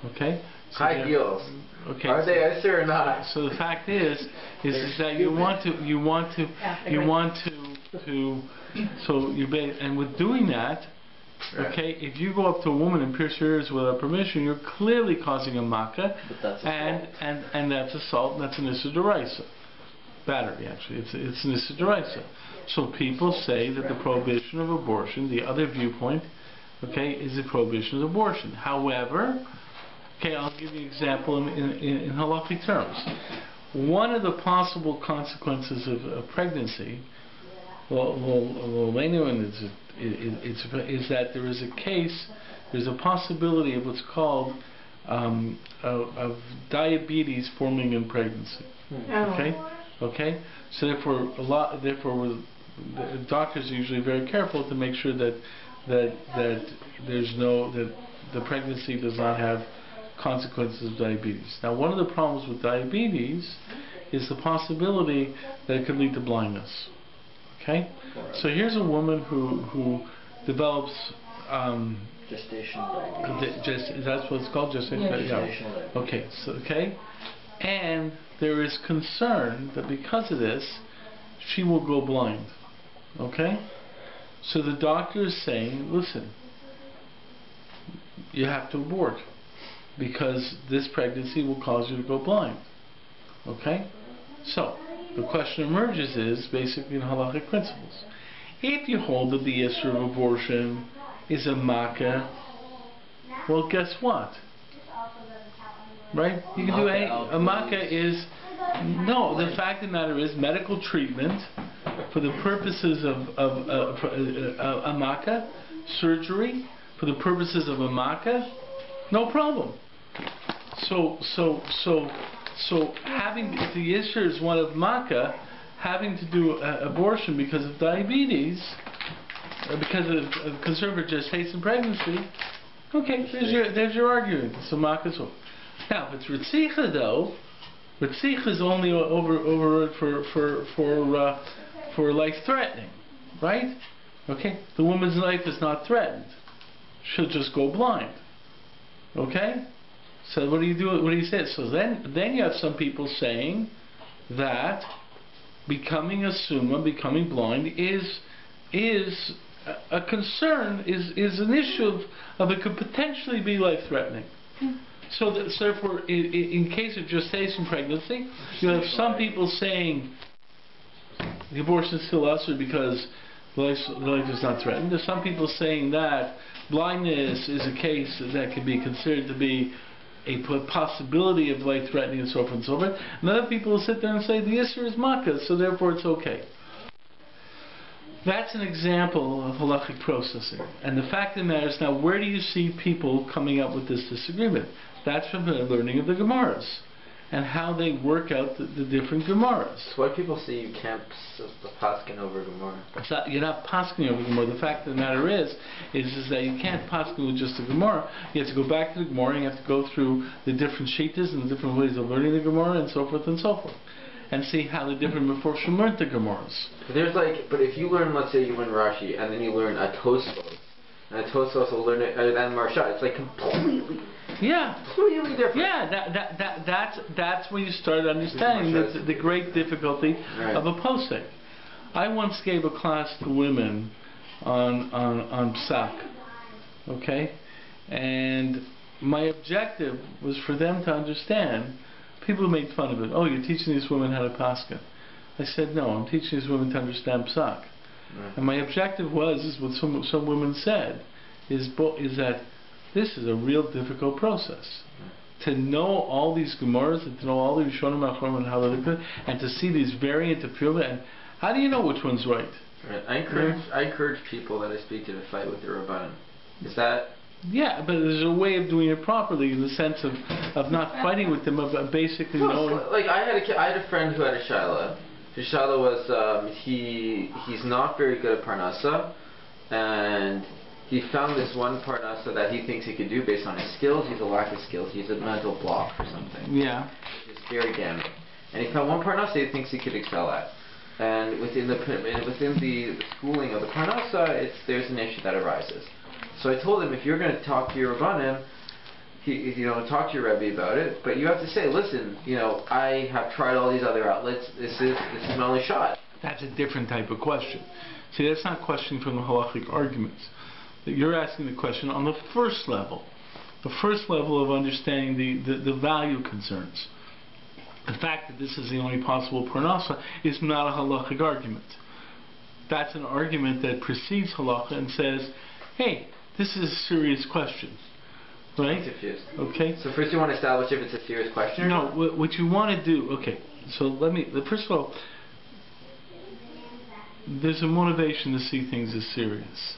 Okay? So high heels. Okay. Are they icer or not? So the fact is that you want to, and with doing that, okay, if you go up to a woman and pierce her ears without permission, you're clearly causing a makkah, and that's assault, and that's an issa d'oraisa. Battery, actually. It's an issa d'oraisa. So people say that the prohibition of abortion, the other viewpoint, okay, is the prohibition of abortion. However, okay, I'll give you an example in halachic terms. One of the possible consequences of pregnancy, is that there is a case, there's a possibility of what's called of diabetes forming in pregnancy. Okay, okay. So therefore, the doctors are usually very careful to make sure that the pregnancy does not have consequences of diabetes. Now, one of the problems with diabetes is the possibility that it could lead to blindness. Okay? So here's a woman who develops gestational diabetes. That's what it's called? Gestational diabetes. Okay. So, okay? And there is concern that because of this, she will go blind. Okay? So the doctor is saying, listen, you have to abort, because this pregnancy will cause you to go blind. Okay? So, the question emerges is basically in halachic principles. If you hold that the issue of abortion is a makkah, well, guess what? Right? You can do a makkah is, no, the fact of the matter is medical treatment for the purposes of a makkah, surgery, for the purposes of a makkah, no problem. So having, if the issue is one of makkah, having to do abortion because of diabetes, or because of concern for gestation pregnancy, okay, there's your argument. So makkah. Now, if it's ritzicha though, ritzicha is only over for life threatening, right? Okay, the woman's life is not threatened; she'll just go blind. Okay. So what do you do? What do you say? So then you have some people saying that becoming a summa, becoming blind, is a concern, is an issue of it could potentially be life-threatening. So therefore, in case of gestation pregnancy, you have some people saying the abortion is still usher because the life is not threatened. There's some people saying that blindness is a case that can be considered to be a possibility of life-threatening and so forth and so forth. And other people will sit there and say the issue is makkah, so therefore it's okay. That's an example of halachic processing. And the fact of the matter is, now where do you see people coming up with this disagreement? That's from the learning of the Gemaras and how they work out the different Gemaras. So why do people say you can't paskin over Gemara? You're not paskin over Gemara. The fact of the matter is that you can't paskin with just the Gemara. You have to go back to the Gemara and you have to go through the different shittas and the different ways of learning the Gemara and so forth, and see how the different Meforshim learned the Gemaras. But if you learn, let's say you learn Rashi and then you learn a Tosfos, and a Tosfos will learn it, and then Marsha, it's like completely different. Yeah, that's when you start understanding the great difficulty of a posek. I once gave a class to women on psak, okay, and my objective was for them to understand. People made fun of it. Oh, you're teaching these women how to paskin. I said, no, I'm teaching these women to understand psak. And my objective is what some women said, is that this is a real difficult process. To know all these Gemaras, and to know all the Rishonim Achronim and how they look, and to see these variant appeal, and how do you know which one's right? Right. I encourage people that I speak to fight with the Rabbanim. Is that? Yeah, but there's a way of doing it properly, in the sense of not fighting with them, of basically knowing. Like I had a friend who had a shaila. His shaila was he's not very good at parnasa, and he found this one parnasa that he thinks he could do based on his skills. He's a lack of skills. He's a mental block or something. Yeah. It's very damning. and he found one parnasa he thinks he could excel at. And within the schooling of the parnasa, there's an issue that arises. So I told him, if you're going to talk to your Rabbanim, talk to your Rabbi about it, but you have to say, listen, I have tried all these other outlets. This is my only shot. That's a different type of question. See, that's not questioning from the halachic arguments. You're asking the question on the first level of understanding the value concerns. The fact that this is the only possible parnasa is not a halachic argument. That's an argument that precedes halacha and says, hey, this is a serious question. Right? I'm confused. Okay. So first you want to establish if it's a serious question or not? No, what you want to do, okay, so first of all, there's a motivation to see things as serious.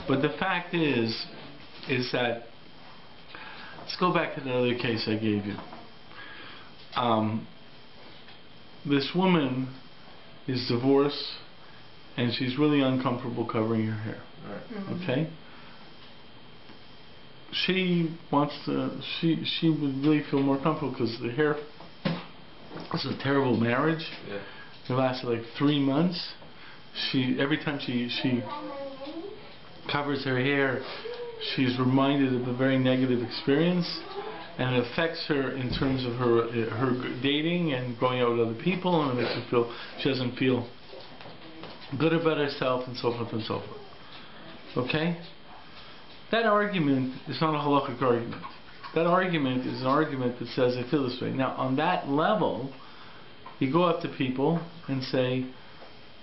But the fact is that, let's go back to the other case I gave you. This woman is divorced and she's really uncomfortable covering her hair. Right. Okay? She wants to, she would really feel more comfortable because the hair was a terrible marriage. Yeah. It lasted like 3 months. Every time she covers her hair, she's reminded of a very negative experience, and it affects her in terms of her dating and going out with other people, and it makes her feel she doesn't feel good about herself, and so forth and so forth. Okay? That argument is not a halachic argument. That argument is an argument that says, I feel this way. Now, on that level, you go up to people and say,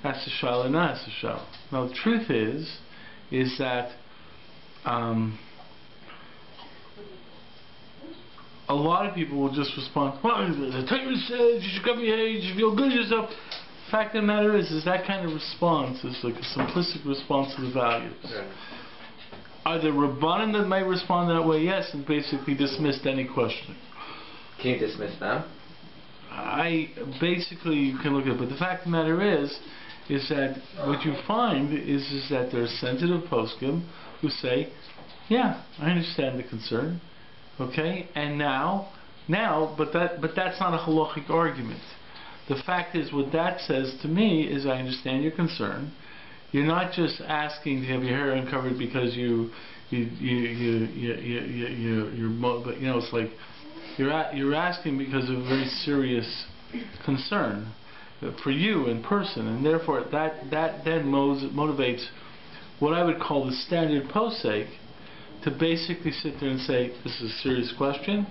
that's the shal or not that's the shal. Now, the truth is that a lot of people will just respond, well, the Torah says you should cover your hair, you should feel good with yourself. The fact of the matter is that kind of response is like a simplistic response to the values. Yeah. Are there Rabbanim that may respond that way? Yes, and basically dismissed any questioning. Can you dismiss them? You can look at it, but the fact of the matter is that what you find is that there are sensitive poskim who say, yeah, I understand the concern, okay, and but that's not a halachic argument. The fact is, what that says to me is, I understand your concern. You're not just asking to have your hair uncovered because it's like you're asking because of a very serious concern for you in person, and therefore that then motivates what I would call the standard posek to basically sit there and say, this is a serious question.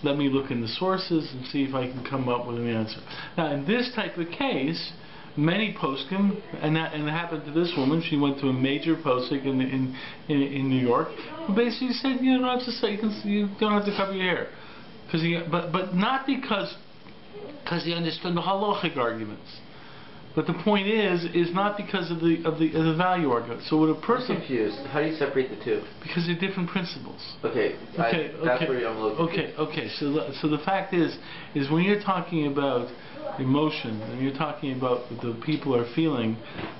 Let me look in the sources and see if I can come up with an answer. Now, in this type of case, many poskim, and it happened to this woman. She went to a major posek in New York, who basically said, you don't have to say, you don't have to cover your hair, but not because he understood the halachic arguments. But the point is not because of the value argument. So when a person, I'm confused. How do you separate the two? Because they're different principles. Okay. That's where I'm looking. Okay. So the fact is when you're talking about emotion and you're talking about what the people are feeling,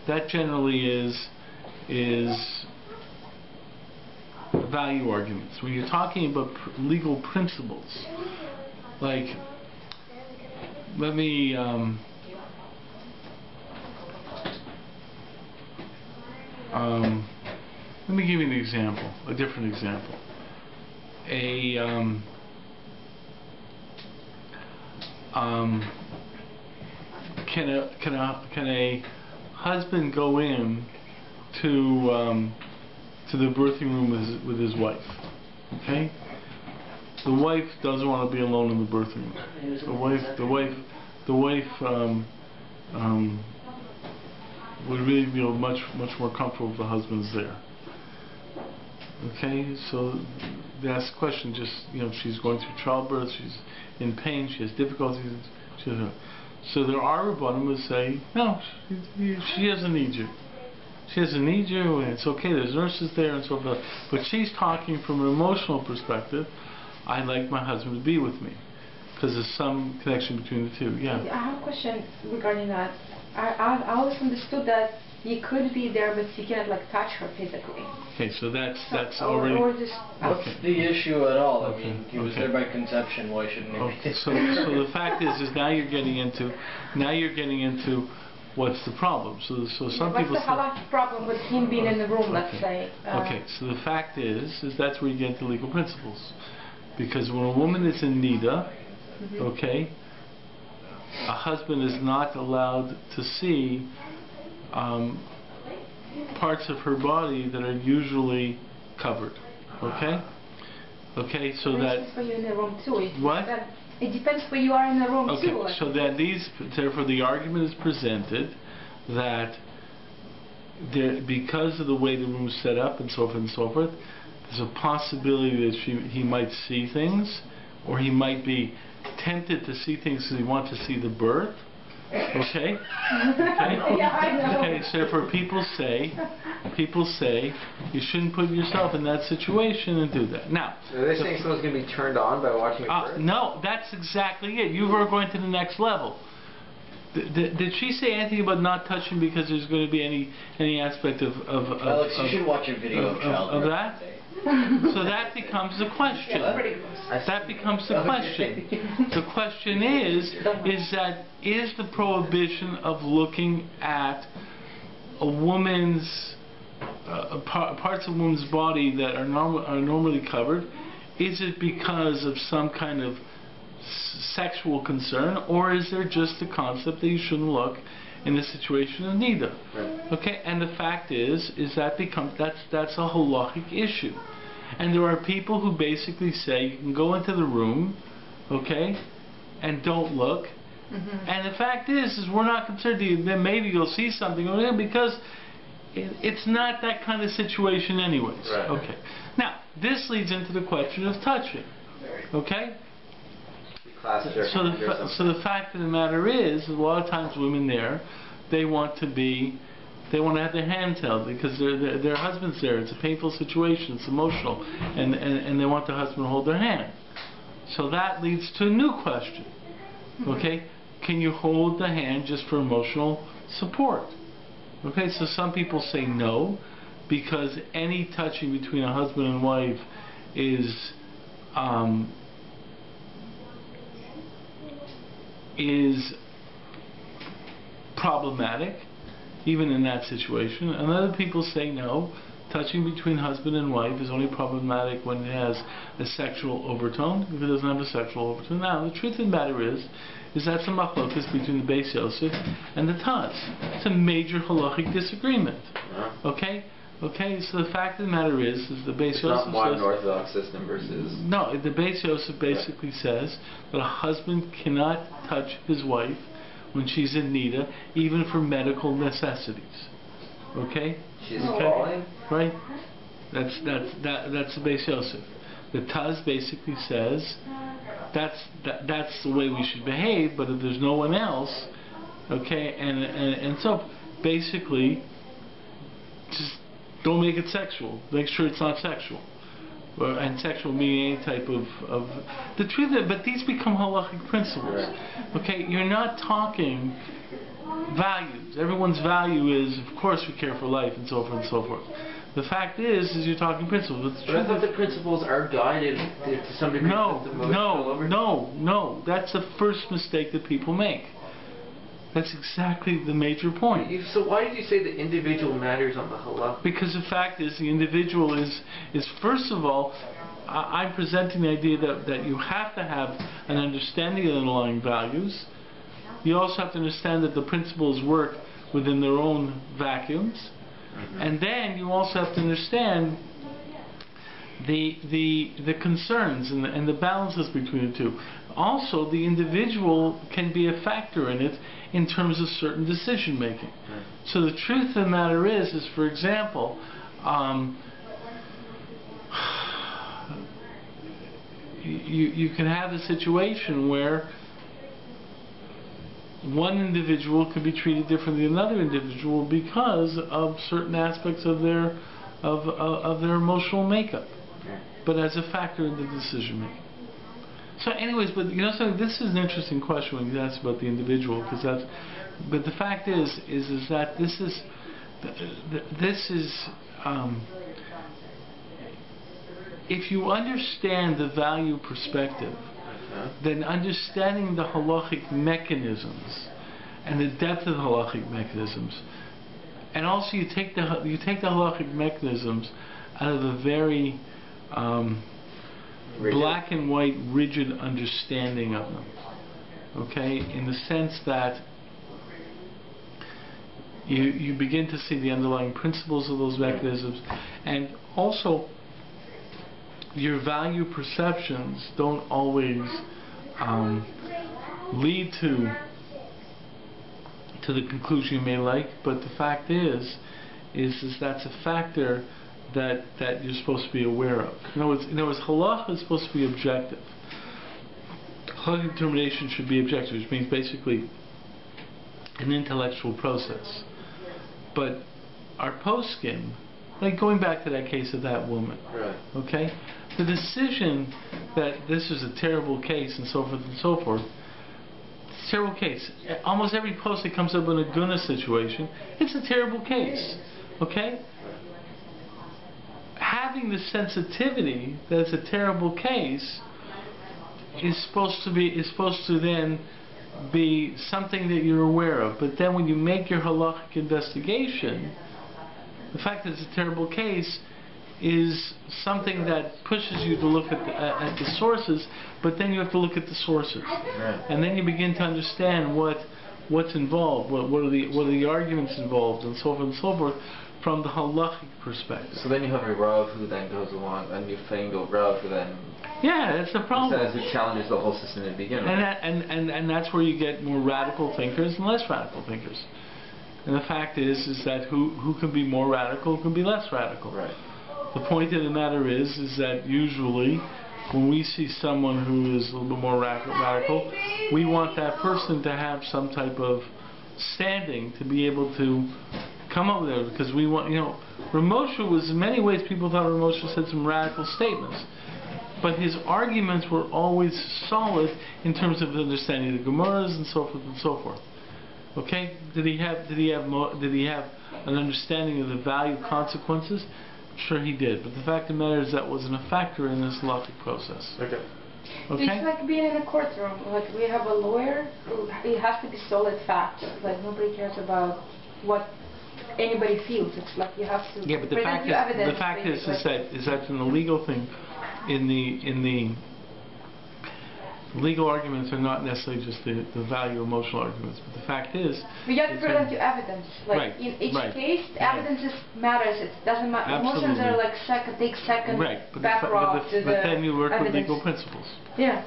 that generally is value arguments. When you're talking about legal principles, like let me give you an example, a different example. Can a husband go in to the birthing room with his wife? Okay. The wife doesn't want to be alone in the birthing room. The wife would really feel much more comfortable if the husband's there. Okay, so they ask the question, she's going through childbirth, she's in pain, she has difficulties, so there are Rabbanim who say, no, she doesn't need you. She doesn't need you, and it's okay, there's nurses there and so forth. But she's talking from an emotional perspective. I'd like my husband to be with me, because there's some connection between the two. Yeah. I have a question regarding that. I always understood that You could be there, but you cannot like touch her physically. Okay, so that's Or already. just What's the issue at all? I mean, he was Okay. there by conception. Why shouldn't he be? Okay, so the fact is now you're getting into what's the problem. So some what's people the halachic problem with him being in the room? Let's say. Okay, so the fact is that's where you get into legal principles, because when a woman is in nida, okay, a husband is not allowed to see parts of her body that are usually covered. Okay? Okay, so that... It depends where you're in the room too. What? It depends where you are in the room okay, too. so that therefore the argument is presented that because of the way the room is set up and so forth, there's a possibility that he might see things, or he might be tempted to see things because he wants to see the birth. Okay? Okay? Yeah, I know. Okay, so therefore people say you shouldn't put yourself in that situation and do that. Now, are they saying someone's going to be turned on by watching a birth? no, that's exactly it. You were going to the next level. Did she say anything about not touching because there's going to be any aspect of Alex, you should watch a video of childbirth. of that? So that becomes the question. That becomes the question. The question is the prohibition of looking at a woman's parts of a woman's body that are normally covered, is it because of some kind of sexual concern, or is there just the concept that you shouldn't look in the situation of nida? Right. Okay, and the fact is that's a halachic issue, and there are people who basically say you can go into the room, okay, and don't look, and the fact is we're not concerned. Then maybe you'll see something over there because it's not that kind of situation anyways. Right. Okay, now this leads into the question of touching. Okay. So the fact of the matter is, a lot of times women there, they want to have their hand held because their husband's there. It's a painful situation. It's emotional, and they want the husband to hold their hand. So that leads to a new question. Okay, can you hold the hand just for emotional support? Okay, so some people say no, because any touching between a husband and wife is problematic, even in that situation. And other people say no, touching between husband and wife is only problematic when it has a sexual overtone. If it doesn't have a sexual overtone. Now, the truth of the matter is that's a machlokas between the Beis Yosef and the Taz. It's a major halachic disagreement. Okay? Okay, so the fact of the matter is the Beis Yosef says... modern Orthodox system versus... No, the Beis Yosef basically says that a husband cannot touch his wife when she's in nida, even for medical necessities. Okay? She's falling? Right? That's the Beis Yosef. The Taz basically says that's the way we should behave, but if there's no one else, okay, and so basically just don't make it sexual. Make sure it's not sexual. And sexual meaning any type of the truth is, but these become halachic principles. Okay, you're not talking values. Everyone's value is, of course, we care for life and so forth and so forth. The fact is you're talking principles. But I thought the principles are guided to some degree. No. That's the first mistake that people make. That's exactly the major point. So why did you say the individual matters on the halacha? Because the fact is the individual is first of all, I'm presenting the idea that you have to have an understanding of the underlying values. You also have to understand that the principles work within their own vacuums. And then you also have to understand the concerns and the balances between the two. Also, the individual can be a factor in it in terms of certain decision making. So the truth of the matter is for example, you can have a situation where one individual could be treated differently than another individual because of certain aspects of their emotional makeup, but as a factor in the decision making. So, anyways, but you know, so this is an interesting question when you ask about the individual, because but the fact is that this is this is, if you understand the value perspective, then understanding the halachic mechanisms and the depth of the halachic mechanisms, and also you take the halachic mechanisms out of a very black and white, rigid understanding of them. Okay, in the sense that you begin to see the underlying principles of those mechanisms, and also your value perceptions don't always lead to the conclusion you may like, but the fact is that's a factor that you're supposed to be aware of. In other words, halacha is supposed to be objective. Halachic determination should be objective, which means basically an intellectual process. But our poskim, like going back to that case of that woman, okay, the decision that this is a terrible case and so forth and so forth, it's a terrible case. Almost every post that comes up in a guna situation, it's a terrible case, okay? Having the sensitivity that it's a terrible case is supposed to then be something that you're aware of. But then when you make your halachic investigation, the fact that it's a terrible case is something that pushes you to look at the sources, but then you have to look at the sources. And then you begin to understand what's involved, what are the arguments involved, and so forth and so forth, from the halachic perspective. So then you have a Rav who then goes along, a newfangled Rav who then... Yeah, that's the problem. Says it challenges the whole system to begin with. And that's where you get more radical thinkers and less radical thinkers. And the fact is that who can be more radical, who can be less radical. Right. The point of the matter is that usually when we see someone who is a little bit more radical, we want that person to have some type of standing to be able to come up with it, because we want, Ramosha was, in many ways, people thought Ramosha said some radical statements, but his arguments were always solid in terms of understanding the Gemaras and so forth and so forth. Okay, did he have an understanding of the value consequences? Sure, he did. But the fact of the matter is that wasn't a factor in this halachic process. Okay. It's like being in a courtroom. Like, we have a lawyer who it has to be solid facts. Like, nobody cares about what anybody feels. It's like you have to. Yeah, but the fact is that in the legal thing, in the legal arguments are not necessarily just the value emotional arguments, but the fact is... But you have to present your evidence. Like, in each case, the evidence matters. It doesn't matter. Emotions are like take second background to the but then you work evidence. with legal principles. Yeah.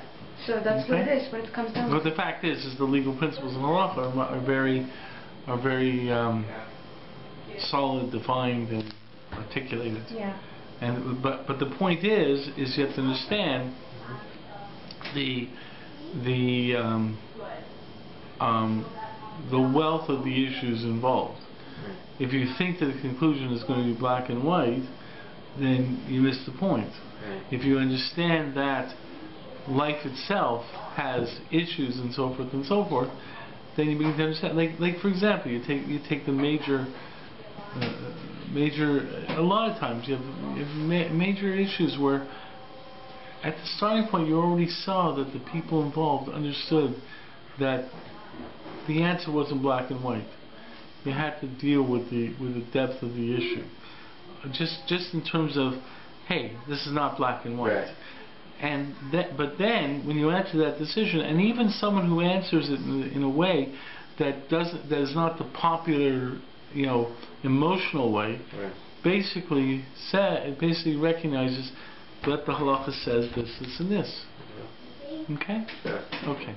So that's what it is when it comes down to But the fact is the legal principles in the law are very solid, defined, and articulated. Yeah. And but the point is you have to understand the wealth of the issues involved. If you think that the conclusion is going to be black and white, then you miss the point. If you understand that life itself has issues and so forth, then you begin to understand. Like for example, you take the major. A lot of times you have major issues where at the starting point you already saw that the people involved understood that the answer wasn't black and white. You had to deal with the depth of the issue. Just in terms of, hey, this is not black and white. Right. And but then when you answer that decision, and even someone who answers it in a way that is not the popular, emotional way, basically recognizes that the halacha says this, and this. Okay? Yeah. Okay.